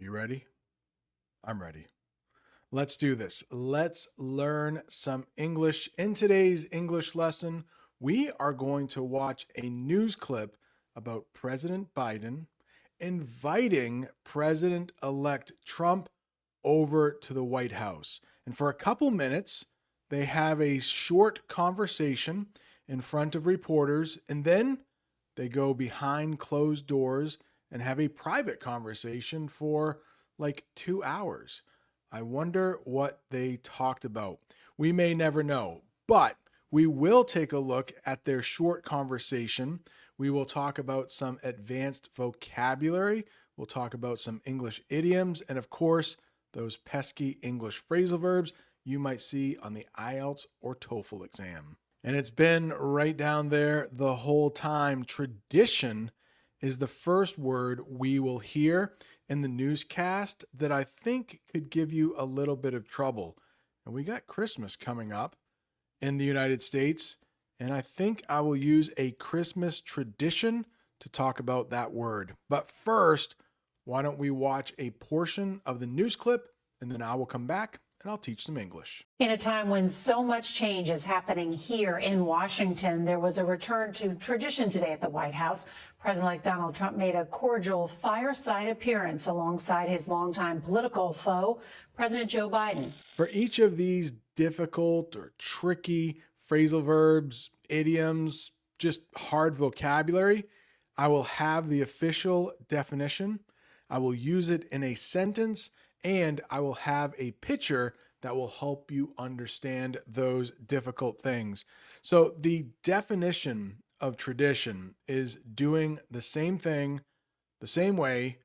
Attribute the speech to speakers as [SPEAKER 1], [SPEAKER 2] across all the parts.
[SPEAKER 1] You ready? I'm ready. Let's do this. Let's learn some English. In today's English lesson, we are going to watch a news clip about President Biden inviting President elect Trump over to the White House. And for a couple minutes, they have a short conversation in front of reporters, and then they go behind closed doors and have a private conversation for like 2 hours. I wonder what they talked about. We may never know, but we will take a look at their short conversation. We will talk about some advanced vocabulary. We'll talk about some English idioms, and of course, those pesky English phrasal verbs you might see on the IELTS or TOEFL exam. And it's been right down there the whole time. Tradition is the first word we will hear in the newscast that I think could give you a little bit of trouble. And we got Christmas coming up in the United States, and I think I will use a Christmas tradition to talk about that word. But first, why don't we watch a portion of the news clip, and then I will come back and I'll teach some English.
[SPEAKER 2] In a time when so much change is happening here in Washington, there was a return to tradition today at the White House. President-elect Donald Trump made a cordial fireside appearance alongside his longtime political foe, President Joe Biden.
[SPEAKER 1] For each of these difficult or tricky phrasal verbs, idioms, just hard vocabulary, I will have the official definition. I will use it in a sentence, and I will have a picture that will help you understand those difficult things. So the definition of tradition is doing the same thing the same way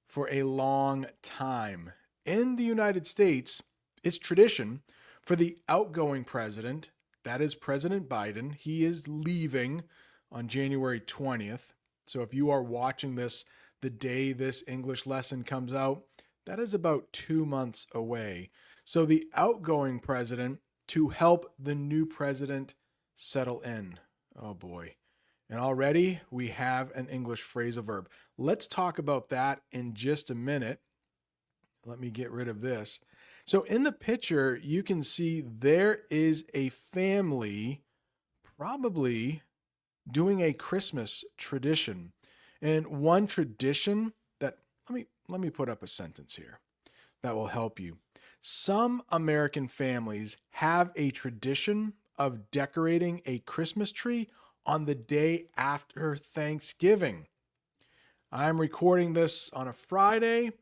[SPEAKER 1] for a long time. In the United States, it's tradition for the outgoing president, that is President Biden. He is leaving on January 20th. So if you are watching this the day this English lesson comes out, that is about 2 months away. So the outgoing president to help the new president settle in. Oh boy. And already we have an English phrasal verb. Let's talk about that in just a minute. Let me get rid of this. So in the picture, you can see there is a family probably doing a Christmas tradition. And one tradition that, let me put up a sentence here that will help you. Some American families have a tradition of decorating a Christmas tree on the day after Thanksgiving. I'm recording this on a Friday,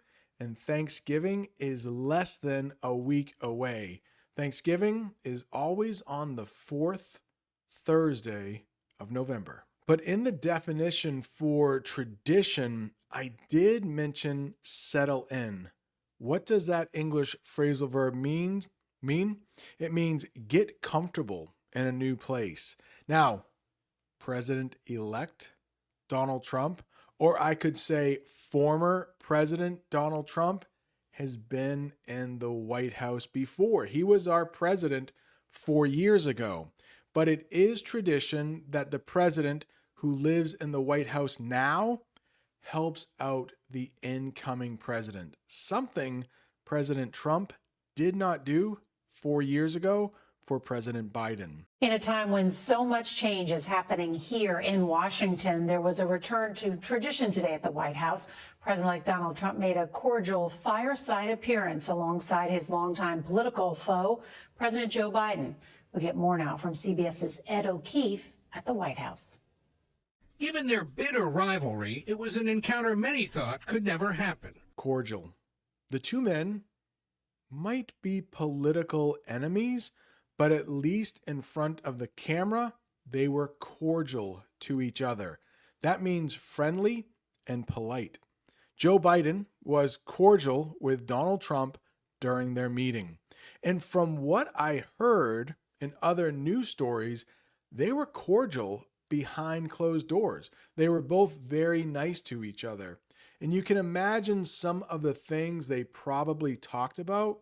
[SPEAKER 1] and Thanksgiving is less than a week away. Thanksgiving is always on the fourth Thursday of November. But in the definition for tradition, I did mention settle in. What does that English phrasal verb mean? It means get comfortable in a new place. Now, President-elect Donald Trump, or I could say former President Donald Trump, has been in the White House before. He was our president 4 years ago. But it is tradition that the president who lives in the White House now helps out the incoming president. Something President Trump did not do 4 years ago for President Biden.
[SPEAKER 2] In a time when so much change is happening here in Washington, there was a return to tradition today at the White House. President-elect Donald Trump made a cordial fireside appearance alongside his longtime political foe, President Joe Biden. We'll get more now from CBS's Ed O'Keefe at the White House.
[SPEAKER 3] Given their bitter rivalry, it was an encounter many thought could never happen.
[SPEAKER 1] Cordial. The two men might be political enemies, but at least in front of the camera, they were cordial to each other. That means friendly and polite. Joe Biden was cordial with Donald Trump during their meeting. And from what I heard in other news stories, they were cordial behind closed doors. They were both very nice to each other. And you can imagine some of the things they probably talked about: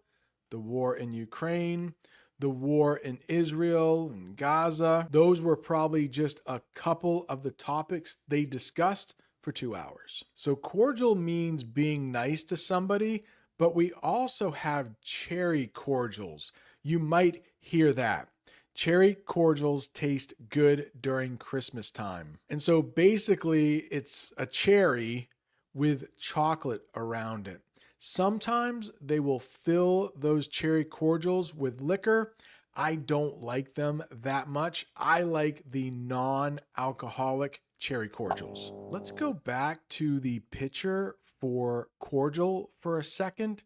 [SPEAKER 1] the war in Ukraine, the war in Israel and Gaza. Those were probably just a couple of the topics they discussed for 2 hours. So cordial means being nice to somebody, but we also have cherry cordials. You might hear that. Cherry cordials taste good during Christmas time. And so basically it's a cherry with chocolate around it. Sometimes they will fill those cherry cordials with liquor. I don't like them that much. I like the non-alcoholic cherry cordials. Let's go back to the picture for cordial for a second.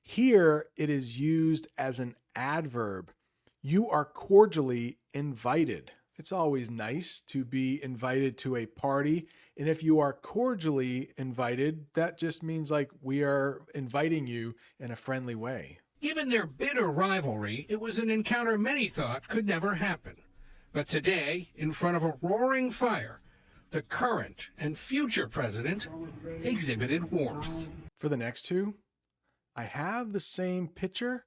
[SPEAKER 1] Here it is used as an adverb. You are cordially invited. It's always nice to be invited to a party. And if you are cordially invited, that just means like we are inviting you in a friendly way.
[SPEAKER 3] Given their bitter rivalry, it was an encounter many thought could never happen. But today, in front of a roaring fire, the current and future president exhibited warmth.
[SPEAKER 1] For the next two, I have the same picture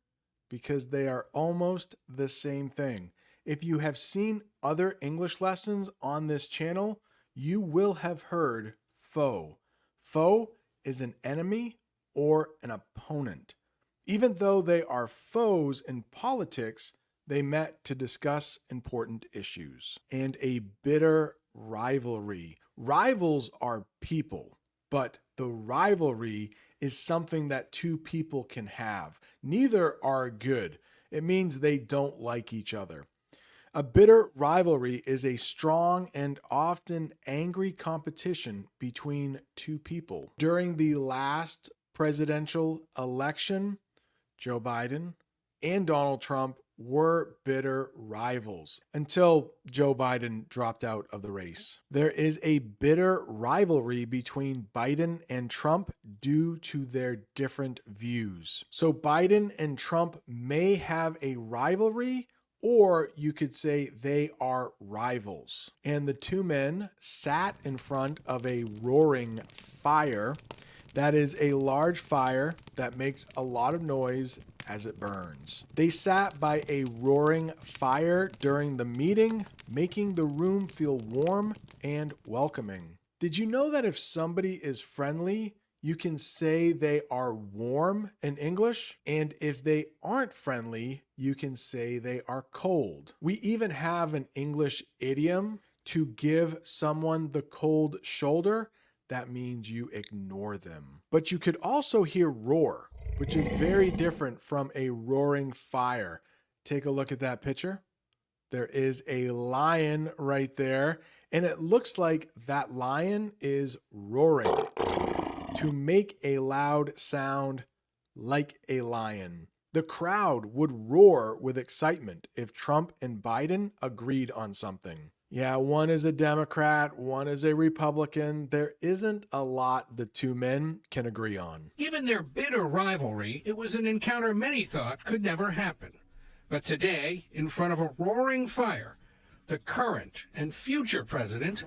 [SPEAKER 1] because they are almost the same thing. If you have seen other English lessons on this channel, you will have heard foe. Foe is an enemy or an opponent. Even though they are foes in politics, they met to discuss important issues. And a bitter rivalry. Rivals are people, but the rivalry is something that two people can have. Neither are good. It means they don't like each other. A bitter rivalry is a strong and often angry competition between two people. During the last presidential election, Joe Biden and Donald Trump were bitter rivals until Joe Biden dropped out of the race. There is a bitter rivalry between Biden and Trump due to their different views. So Biden and Trump may have a rivalry, or you could say they are rivals. And the two men sat in front of a roaring fire. That is a large fire that makes a lot of noise as it burns. They sat by a roaring fire during the meeting, making the room feel warm and welcoming. Did you know that if somebody is friendly, you can say they are warm in English? And if they aren't friendly, you can say they are cold. We even have an English idiom to give someone the cold shoulder. That means you ignore them. But you could also hear roar, which is very different from a roaring fire. Take a look at that picture. There is a lion right there, and it looks like that lion is roaring to make a loud sound like a lion. The crowd would roar with excitement if Trump and Biden agreed on something. Yeah, one is a Democrat, one is a Republican. There isn't a lot the two men can agree on.
[SPEAKER 3] Given their bitter rivalry, it was an encounter many thought could never happen. But today, in front of a roaring fire, the current and future president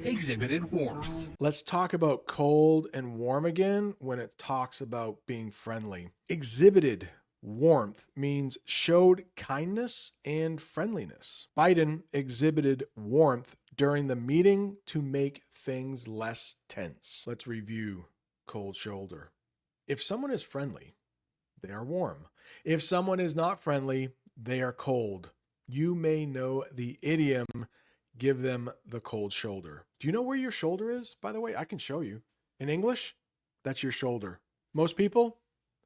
[SPEAKER 3] exhibited warmth.
[SPEAKER 1] Let's talk about cold and warm again when it talks about being friendly. Exhibited warmth means showed kindness and friendliness. Biden exhibited warmth during the meeting to make things less tense. Let's review cold shoulder. If someone is friendly, they are warm. If someone is not friendly, they are cold. You may know the idiom, give them the cold shoulder. Do you know where your shoulder is? By the way, I can show you. In English, that's your shoulder. Most people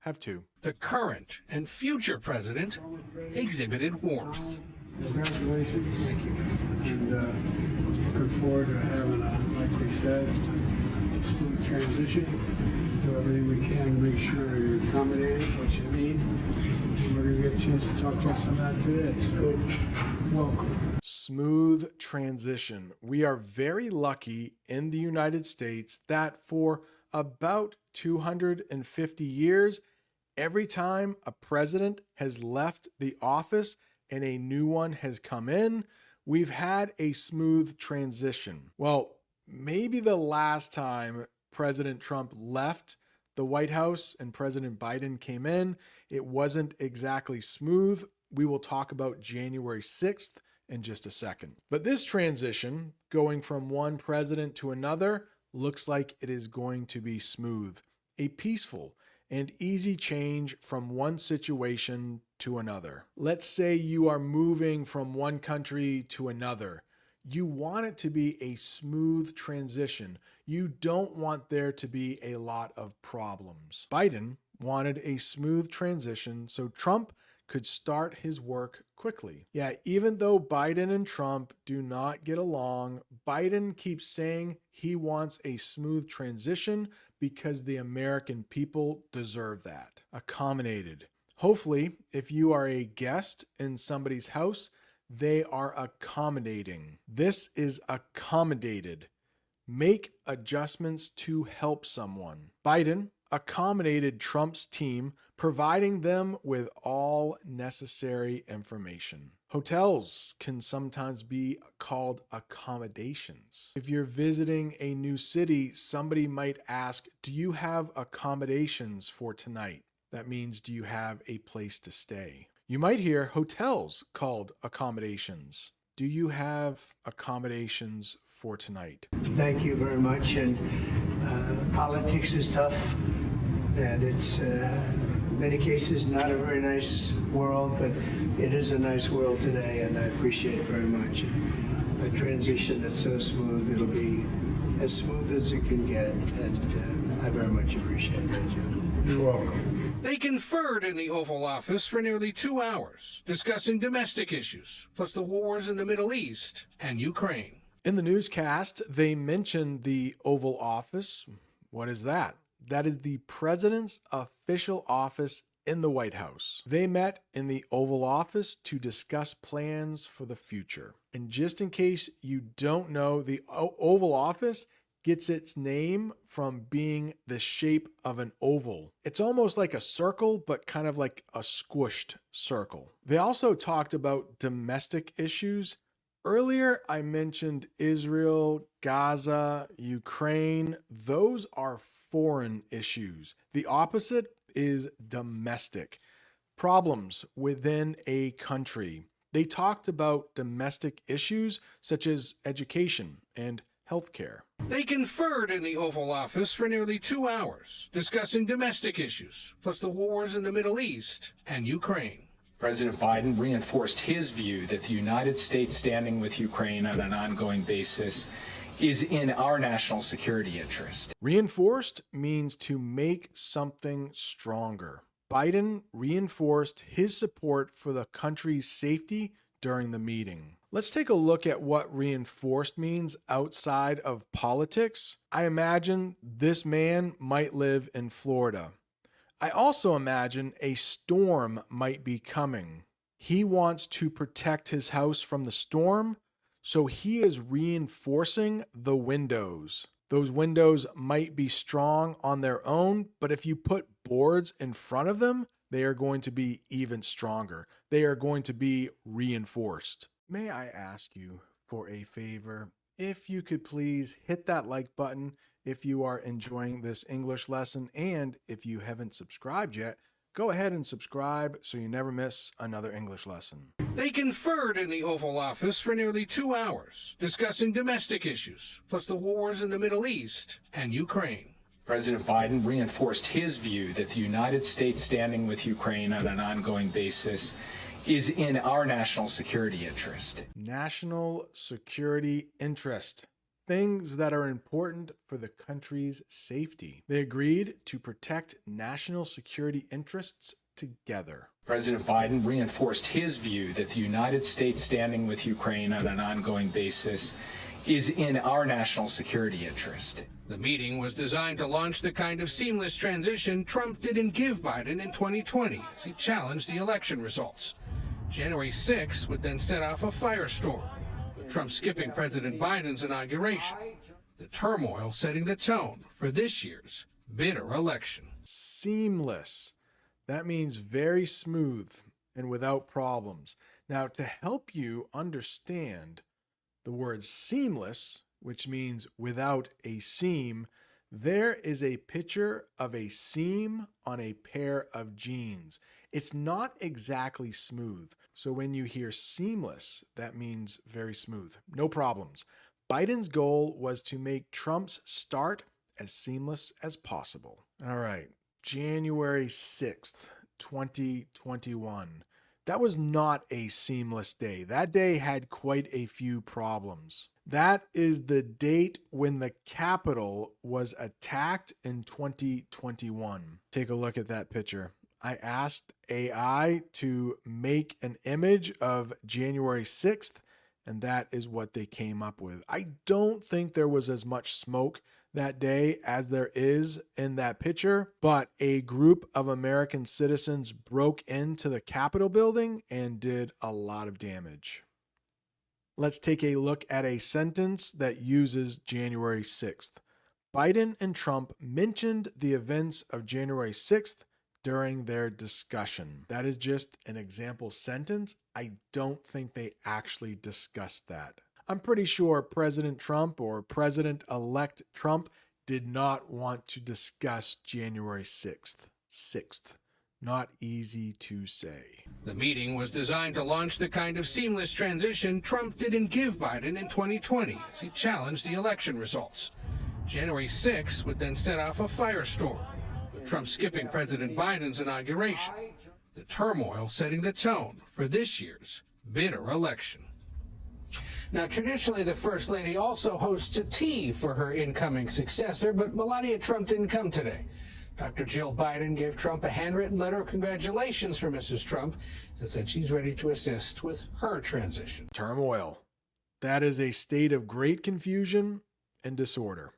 [SPEAKER 1] have two.
[SPEAKER 3] The current and future president exhibited warmth.
[SPEAKER 4] Congratulations. Thank you. And looking forward to having like we said, smooth transition. Do everything we can to make sure you're accommodated, what you need. And we're going to get a chance to talk about some of that today. So, welcome.
[SPEAKER 1] Smooth transition. We are very lucky in the United States that for about 250 years, every time a president has left the office and a new one has come in, we've had a smooth transition. Well, maybe the last time President Trump left the White House and President Biden came in, it wasn't exactly smooth. We will talk about January 6th in just a second. But this transition, going from one president to another, looks like it is going to be smooth, a peaceful and easy change from one situation to another. Let's say you are moving from one country to another. You want it to be a smooth transition. You don't want there to be a lot of problems. Biden wanted a smooth transition so Trump could start his work quickly. Yeah, even though Biden and Trump do not get along, Biden keeps saying he wants a smooth transition because the American people deserve that. Accommodated. Hopefully, if you are a guest in somebody's house, they are accommodating. This is accommodated. Make adjustments to help someone. Biden accommodated Trump's team, providing them with all necessary information. Hotels can sometimes be called accommodations. If you're visiting a new city, somebody might ask, "Do you have accommodations for tonight?" That means, do you have a place to stay? You might hear hotels called accommodations. Do you have accommodations for tonight?
[SPEAKER 5] Thank you very much. And politics is tough, and it's in many cases not a very nice world, but it is a nice world today, and I appreciate it very much. A transition that's so smooth, it'll be as smooth as it can get, and I very much appreciate that, Jim.
[SPEAKER 4] You're welcome.
[SPEAKER 3] They conferred in the Oval Office for nearly 2 hours, discussing domestic issues, plus the wars in the Middle East and Ukraine.
[SPEAKER 1] In the newscast, they mentioned the Oval Office. What is that? That is the president's official office in the White House. They met in the Oval Office to discuss plans for the future. And just in case you don't know, the Oval Office gets its name from being the shape of an oval. It's almost like a circle, but kind of like a squished circle. They also talked about domestic issues. Earlier, I mentioned Israel, Gaza, Ukraine. Those are foreign issues. The opposite is domestic. Problems within a country. They talked about domestic issues such as education and healthcare.
[SPEAKER 3] They conferred in the Oval Office for nearly 2 hours, discussing domestic issues, plus the wars in the Middle East and Ukraine.
[SPEAKER 6] President Biden reinforced his view that the United States standing with Ukraine on an ongoing basis is in our national security interest.
[SPEAKER 1] Reinforced means to make something stronger. Biden reinforced his support for the country's safety during the meeting. Let's take a look at what reinforced means outside of politics. I imagine this man might live in Florida. I also imagine a storm might be coming. He wants to protect his house from the storm, so he is reinforcing the windows. Those windows might be strong on their own, but if you put boards in front of them, they are going to be even stronger. They are going to be reinforced. May I ask you for a favor? If you could please hit that like button if you are enjoying this English lesson, and if you haven't subscribed yet, go ahead and subscribe so you never miss another English lesson.
[SPEAKER 3] They conferred in the Oval Office for nearly 2 hours, discussing domestic issues, plus the wars in the Middle East and Ukraine.
[SPEAKER 6] President Biden reinforced his view that the United States standing with Ukraine on an ongoing basis is in our national security interest.
[SPEAKER 1] National security interest. Things that are important for the country's safety. They agreed to protect national security interests together.
[SPEAKER 6] President Biden reinforced his view that the United States standing with Ukraine on an ongoing basis is in our national security interest.
[SPEAKER 3] The meeting was designed to launch the kind of seamless transition Trump didn't give Biden in 2020 as he challenged the election results. January 6th would then set off a firestorm, with Trump skipping President Biden's inauguration, the turmoil setting the tone for this year's bitter election.
[SPEAKER 1] Seamless. That means very smooth and without problems. Now, to help you understand the word seamless, which means without a seam, there is a picture of a seam on a pair of jeans. It's not exactly smooth. So when you hear seamless, that means very smooth. No problems. Biden's goal was to make Trump's start as seamless as possible. All right, January 6th, 2021. That was not a seamless day. That day had quite a few problems. That is the date when the Capitol was attacked in 2021. Take a look at that picture. I asked AI to make an image of January 6th, and that is what they came up with. I don't think there was as much smoke that day as there is in that picture, but a group of American citizens broke into the Capitol building and did a lot of damage. Let's take a look at a sentence that uses January 6th. Biden and Trump mentioned the events of January 6th during their discussion. That is just an example sentence. I don't think they actually discussed that. I'm pretty sure President Trump or President-elect Trump did not want to discuss January 6th. Not easy to say.
[SPEAKER 3] The meeting was designed to launch the kind of seamless transition Trump didn't give Biden in 2020 as he challenged the election results. January 6th would then set off a firestorm, with Trump skipping President Biden's inauguration, the turmoil setting the tone for this year's bitter election. Now, traditionally, the First Lady also hosts a tea for her incoming successor, but Melania Trump didn't come today. Dr. Jill Biden gave Trump a handwritten letter of congratulations for Mrs. Trump and said she's ready to assist with her transition.
[SPEAKER 1] Turmoil. That is a state of great confusion and disorder.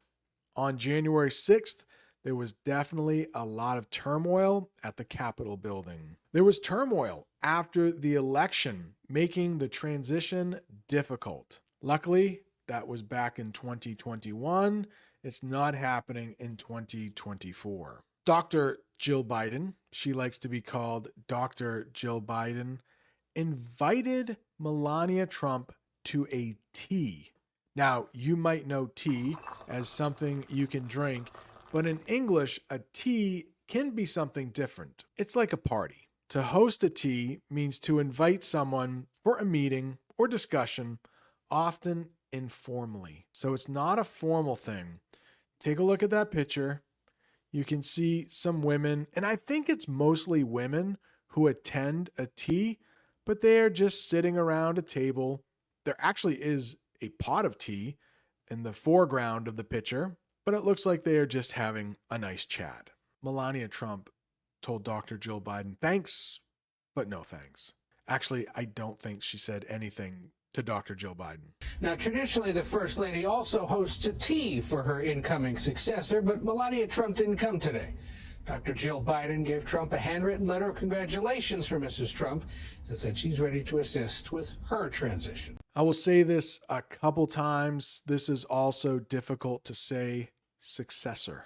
[SPEAKER 1] On January 6th, there was definitely a lot of turmoil at the Capitol building. There was turmoil after the election, making the transition difficult. Luckily, that was back in 2021. It's not happening in 2024. Dr. Jill Biden, she likes to be called Dr. Jill Biden, invited Melania Trump to a tea. Now, you might know tea as something you can drink, but in English, a tea can be something different. It's like a party. To host a tea means to invite someone for a meeting or discussion, often informally. So it's not a formal thing. Take a look at that picture. You can see some women, and I think it's mostly women who attend a tea, but they're just sitting around a table. There actually is a pot of tea in the foreground of the picture, but it looks like they are just having a nice chat. Melania Trump told Dr. Jill Biden, thanks, but no thanks. Actually, I don't think she said anything to Dr. Jill Biden.
[SPEAKER 3] Now, traditionally, the First Lady also hosts a tea for her incoming successor, but Melania Trump didn't come today. Dr. Jill Biden gave Trump a handwritten letter of congratulations for Mrs. Trump and said she's ready to assist with her transition.
[SPEAKER 1] I will say this a couple times. This is also difficult to say. Successor.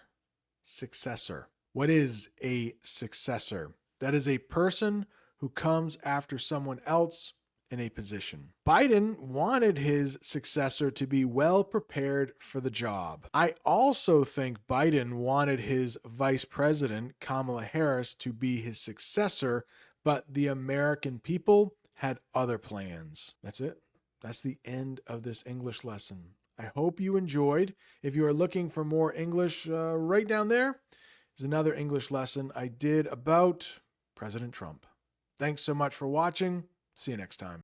[SPEAKER 1] What is a successor? That is a person who comes after someone else in a position. Biden wanted his successor to be well prepared for the job. I also think Biden wanted his vice president, Kamala Harris, to be his successor, but the American people had other plans. That's it. That's the end of this English lesson. I hope you enjoyed. If you are looking for more English, right down there is another English lesson I did about President Trump. Thanks so much for watching. See you next time.